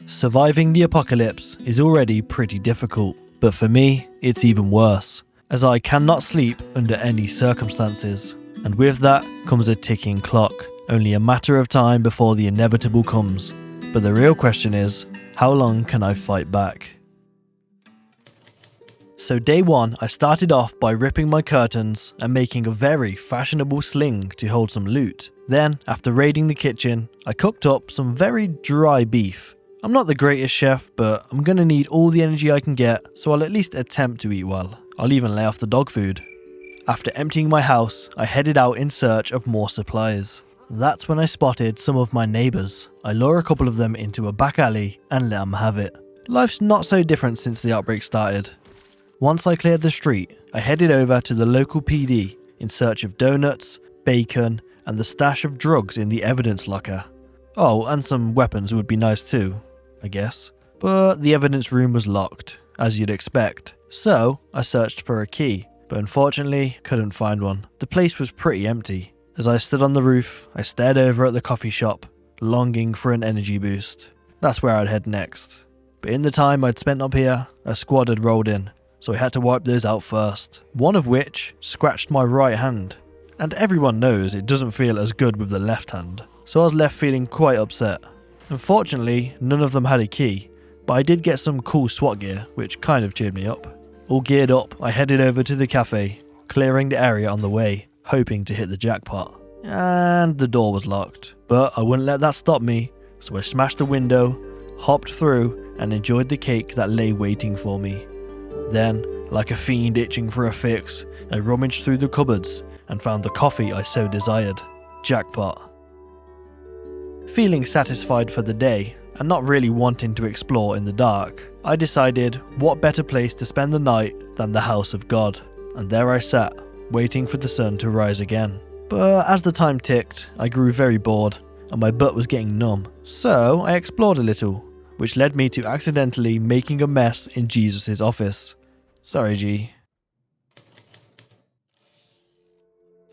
Surviving the apocalypse is already pretty difficult, but for me, it's even worse, as I cannot sleep under any circumstances. And with that comes a ticking clock, only a matter of time before the inevitable comes. But the real question is, how long can I fight back? So day one, I started off by ripping my curtains and making a very fashionable sling to hold some loot. Then, after raiding the kitchen, I cooked up some very dry beef. I'm not the greatest chef, but I'm gonna need all the energy I can get, so I'll at least attempt to eat well. I'll even lay off the dog food. After emptying my house, I headed out in search of more supplies. That's when I spotted some of my neighbours. I lure a couple of them into a back alley and let them have it. Life's not so different since the outbreak started. Once I cleared the street, I headed over to the local PD in search of donuts, bacon, and the stash of drugs in the evidence locker. Oh, and some weapons would be nice too, I guess. But the evidence room was locked, as you'd expect. So I searched for a key, but unfortunately couldn't find one. The place was pretty empty. As I stood on the roof, I stared over at the coffee shop, longing for an energy boost. That's where I'd head next. But in the time I'd spent up here, a squad had rolled in, so I had to wipe those out first. One of which scratched my right hand. And everyone knows it doesn't feel as good with the left hand, so I was left feeling quite upset. Unfortunately, none of them had a key, but I did get some cool SWAT gear, which kind of cheered me up. All geared up, I headed over to the cafe, clearing the area on the way, hoping to hit the jackpot. And the door was locked, but I wouldn't let that stop me, so I smashed the window, hopped through, and enjoyed the cake that lay waiting for me. Then, like a fiend itching for a fix, I rummaged through the cupboards and found the coffee I so desired. Jackpot. Feeling satisfied for the day, and not really wanting to explore in the dark, I decided what better place to spend the night than the house of God. And there I sat, waiting for the sun to rise again. But as the time ticked, I grew very bored, and my butt was getting numb. So I explored a little, which led me to accidentally making a mess in Jesus' office. Sorry, G.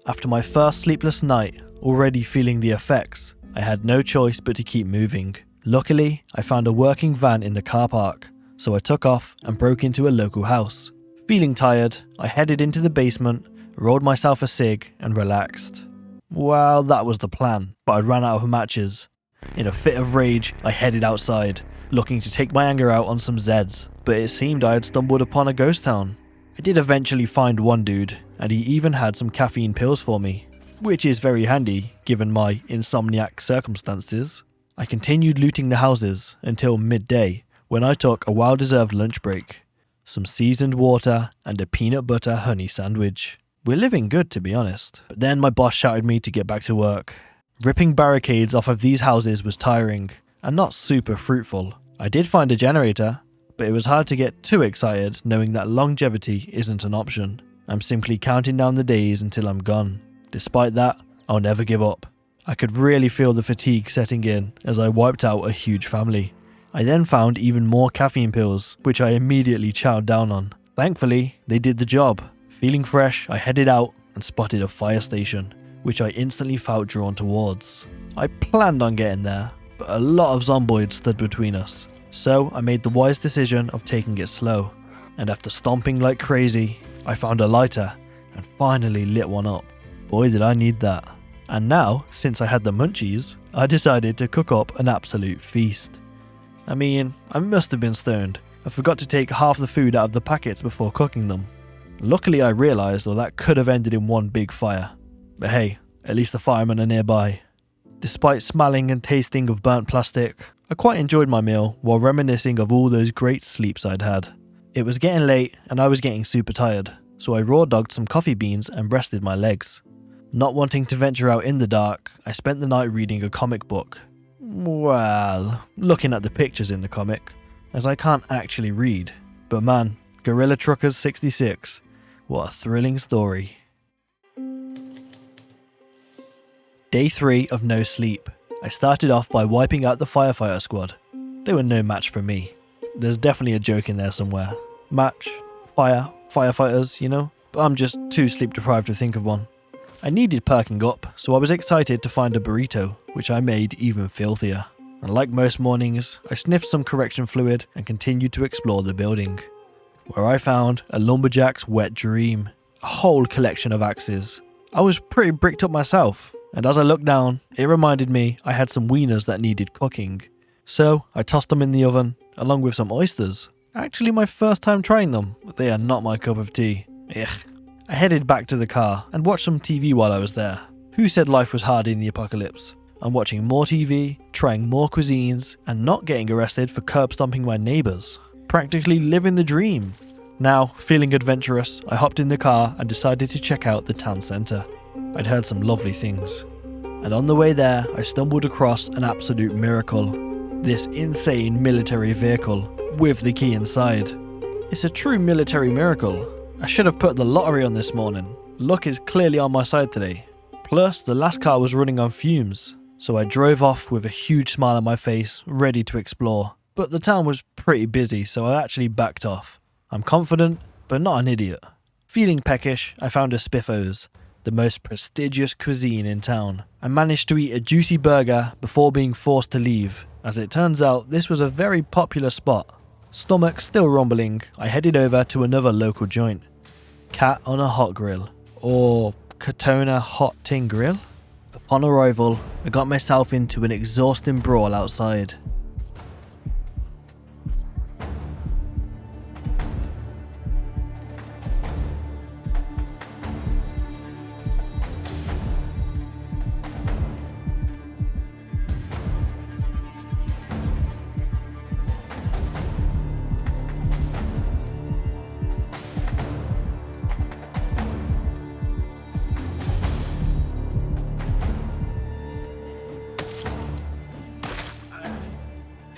After my first sleepless night, already feeling the effects, I had no choice but to keep moving. Luckily, I found a working van in the car park, so I took off and broke into a local house. Feeling tired, I headed into the basement, rolled myself a cig and relaxed. Well, that was the plan, but I ran out of matches. In a fit of rage, I headed outside, looking to take my anger out on some Zeds, but it seemed I had stumbled upon a ghost town. I did eventually find one dude, and he even had some caffeine pills for me, which is very handy given my insomniac circumstances. I continued looting the houses until midday, when I took a well-deserved lunch break. Some seasoned water and a peanut butter honey sandwich. We're living good, to be honest. But then my boss shouted me to get back to work. Ripping barricades off of these houses was tiring, and not super fruitful. I did find a generator, but it was hard to get too excited knowing that longevity isn't an option. I'm simply counting down the days until I'm gone. Despite that, I'll never give up. I could really feel the fatigue setting in as I wiped out a huge family. I then found even more caffeine pills, which I immediately chowed down on. Thankfully, they did the job. Feeling fresh, I headed out and spotted a fire station, which I instantly felt drawn towards. I planned on getting there, but a lot of zomboids stood between us. So I made the wise decision of taking it slow. And after stomping like crazy, I found a lighter and finally lit one up. Boy, did I need that. And now, since I had the munchies, I decided to cook up an absolute feast. I mean, I must have been stoned. I forgot to take half the food out of the packets before cooking them. Luckily I realised that could have ended in one big fire. But hey, at least the firemen are nearby. Despite smelling and tasting of burnt plastic, I quite enjoyed my meal while reminiscing of all those great sleeps I'd had. It was getting late and I was getting super tired, so I raw dogged some coffee beans and rested my legs. Not wanting to venture out in the dark, I spent the night reading a comic book. Well, looking at the pictures in the comic, as I can't actually read. But man, Gorilla Truckers 66, what a thrilling story. Day 3 of no sleep. I started off by wiping out the firefighter squad. They were no match for me. There's definitely a joke in there somewhere. Match, fire, firefighters, you know? But I'm just too sleep deprived to think of one. I needed perking up, so I was excited to find a burrito, which I made even filthier. and like most mornings, I sniffed some correction fluid and continued to explore the building, where I found a lumberjack's wet dream, a whole collection of axes. I was pretty bricked up myself, and as I looked down, it reminded me I had some wieners that needed cooking. So I tossed them in the oven, along with some oysters. Actually my first time trying them, but they are not my cup of tea. Ugh. I headed back to the car and watched some TV while I was there. Who said life was hard in the apocalypse? I'm watching more TV, trying more cuisines, and not getting arrested for curb stomping my neighbours. Practically living the dream. Now, feeling adventurous, I hopped in the car and decided to check out the town centre. I'd heard some lovely things. And on the way there, I stumbled across an absolute miracle. This insane military vehicle, with the key inside. It's a true military miracle. I should have put the lottery on this morning. Luck is clearly on my side today. Plus, the last car was running on fumes, so I drove off with a huge smile on my face, ready to explore. But the town was pretty busy, so I actually backed off. I'm confident, but not an idiot. Feeling peckish, I found a Spiffos, the most prestigious cuisine in town. I managed to eat a juicy burger before being forced to leave. As it turns out, this was a very popular spot. Stomach still rumbling, I headed over to another local joint. Cat on a Hot Grill, or Katona Hot Tin Grill? Upon arrival, I got myself into an exhausting brawl outside.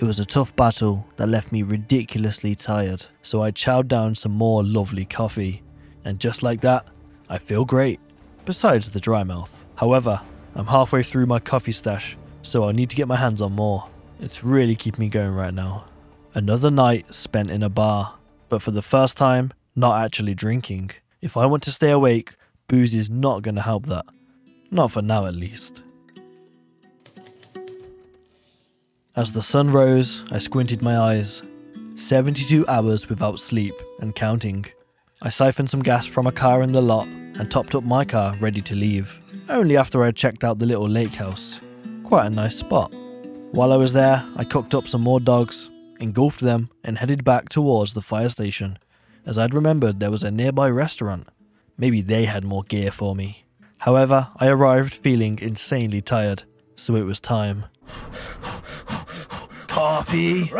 It was a tough battle that left me ridiculously tired, so I chowed down some more lovely coffee, and just like that, I feel great, besides the dry mouth. However, I'm halfway through my coffee stash, so I'll need to get my hands on more. It's really keeping me going right now. Another night spent in a bar, but for the first time, not actually drinking. If I want to stay awake, booze is not going to help that. Not for now at least. As the sun rose, I squinted my eyes. 72 hours without sleep and counting. I siphoned some gas from a car in the lot and topped up my car ready to leave. Only after I'd checked out the little lake house. Quite a nice spot. While I was there, I cooked up some more dogs, engulfed them and headed back towards the fire station, as I'd remembered there was a nearby restaurant. Maybe they had more gear for me. However, I arrived feeling insanely tired, so it was time. Coffee!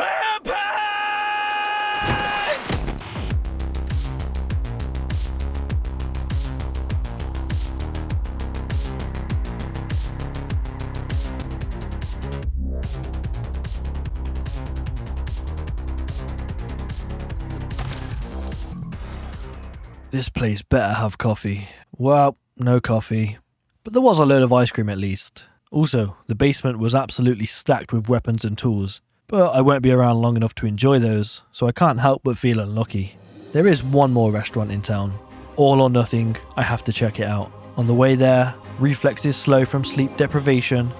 This place better have coffee. Well, no coffee. But there was a load of ice cream at least. Also, the basement was absolutely stacked with weapons and tools. But I won't be around long enough to enjoy those, so I can't help but feel unlucky. There is one more restaurant in town. All or nothing, I have to check it out. On the way there, reflexes slow from sleep deprivation.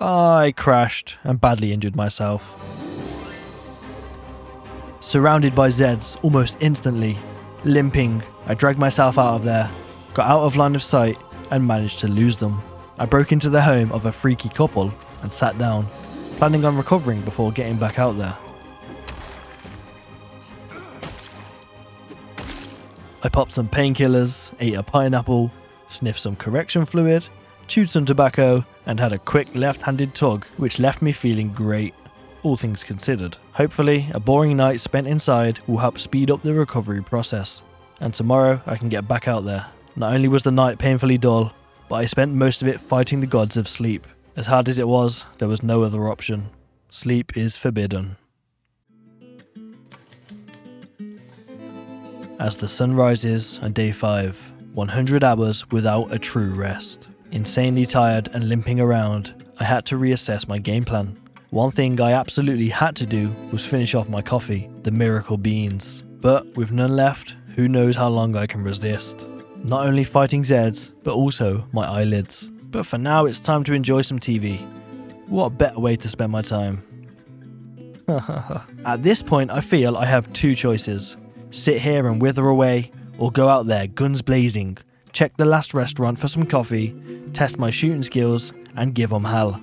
I crashed and badly injured myself. Surrounded by Zeds almost instantly. Limping, I dragged myself out of there, got out of line of sight and managed to lose them. I broke into the home of a freaky couple and sat down, planning on recovering before getting back out there. I popped some painkillers, ate a pineapple, sniffed some correction fluid, chewed some tobacco and had a quick left-handed tug which left me feeling great, all things considered. Hopefully, a boring night spent inside will help speed up the recovery process, and tomorrow I can get back out there. Not only was the night painfully dull, but I spent most of it fighting the gods of sleep. As hard as it was, there was no other option. Sleep is forbidden. As the sun rises on day 5, 100 hours without a true rest. Insanely tired and limping around, I had to reassess my game plan. One thing I absolutely had to do was finish off my coffee, the miracle beans. But with none left, who knows how long I can resist. Not only fighting Zeds, but also my eyelids. But for now it's time to enjoy some TV. What better way to spend my time? At this point, I feel I have two choices. Sit here and wither away, or go out there guns blazing, check the last restaurant for some coffee, test my shooting skills, and give 'em hell.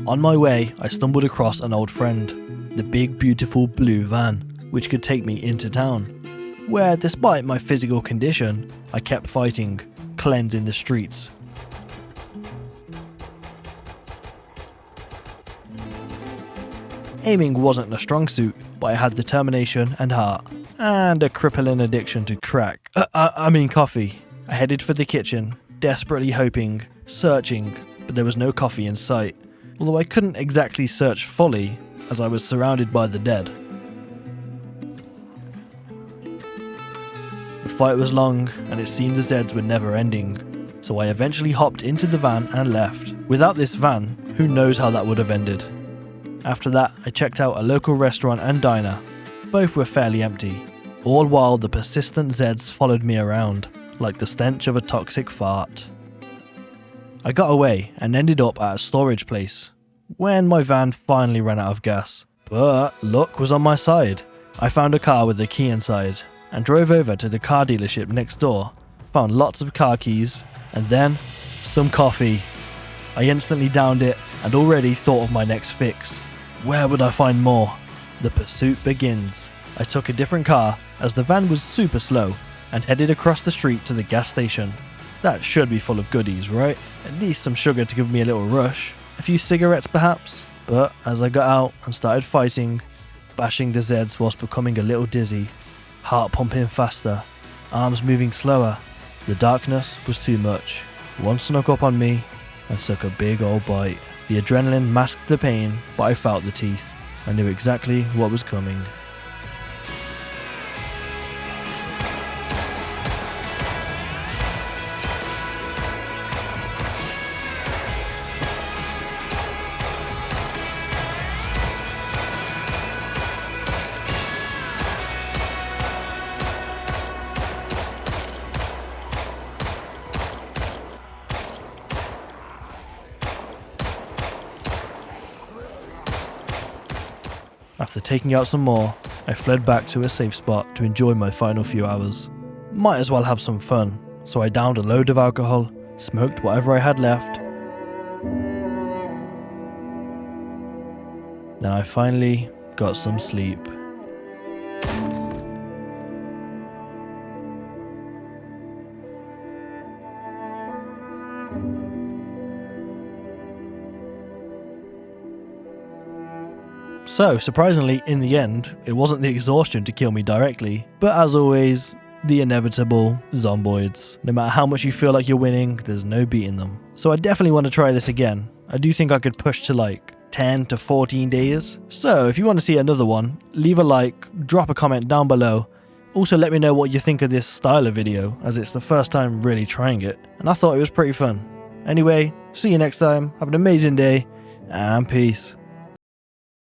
On my way, I stumbled across an old friend, the big beautiful blue van, which could take me into town, where despite my physical condition, I kept fighting, cleansing the streets. Aiming wasn't a strong suit, but I had determination and heart, and a crippling addiction to crack. Coffee. I headed for the kitchen, desperately hoping, searching, but there was no coffee in sight, although I couldn't exactly search fully, as I was surrounded by the dead. The fight was long, and it seemed the Zeds were never ending, so I eventually hopped into the van and left. Without this van, who knows how that would have ended. After that, I checked out a local restaurant and diner. Both were fairly empty, all while the persistent Zeds followed me around, like the stench of a toxic fart. I got away and ended up at a storage place, when my van finally ran out of gas. But luck was on my side. I found a car with a key inside, and drove over to the car dealership next door, found lots of car keys, and then some coffee. I instantly downed it and already thought of my next fix. Where would I find more? The pursuit begins. I took a different car as the van was super slow and headed across the street to the gas station. That should be full of goodies, right? At least some sugar to give me a little rush. A few cigarettes perhaps? But as I got out and started fighting, bashing the Zeds whilst becoming a little dizzy, heart pumping faster, arms moving slower, the darkness was too much. One snuck up on me and took a big old bite. The adrenaline masked the pain, but I felt the teeth. I knew exactly what was coming. After taking out some more, I fled back to a safe spot to enjoy my final few hours. Might as well have some fun, so I downed a load of alcohol, smoked whatever I had left. Then I finally got some sleep. So, surprisingly, in the end, it wasn't the exhaustion to kill me directly, but as always, the inevitable zomboids. No matter how much you feel like you're winning, there's no beating them. So I definitely want to try this again. I do think I could push to like 10 to 14 days. So if you want to see another one, leave a like, drop a comment down below. Also let me know what you think of this style of video, as it's the first time really trying it, and I thought it was pretty fun. Anyway, see you next time, have an amazing day, and peace.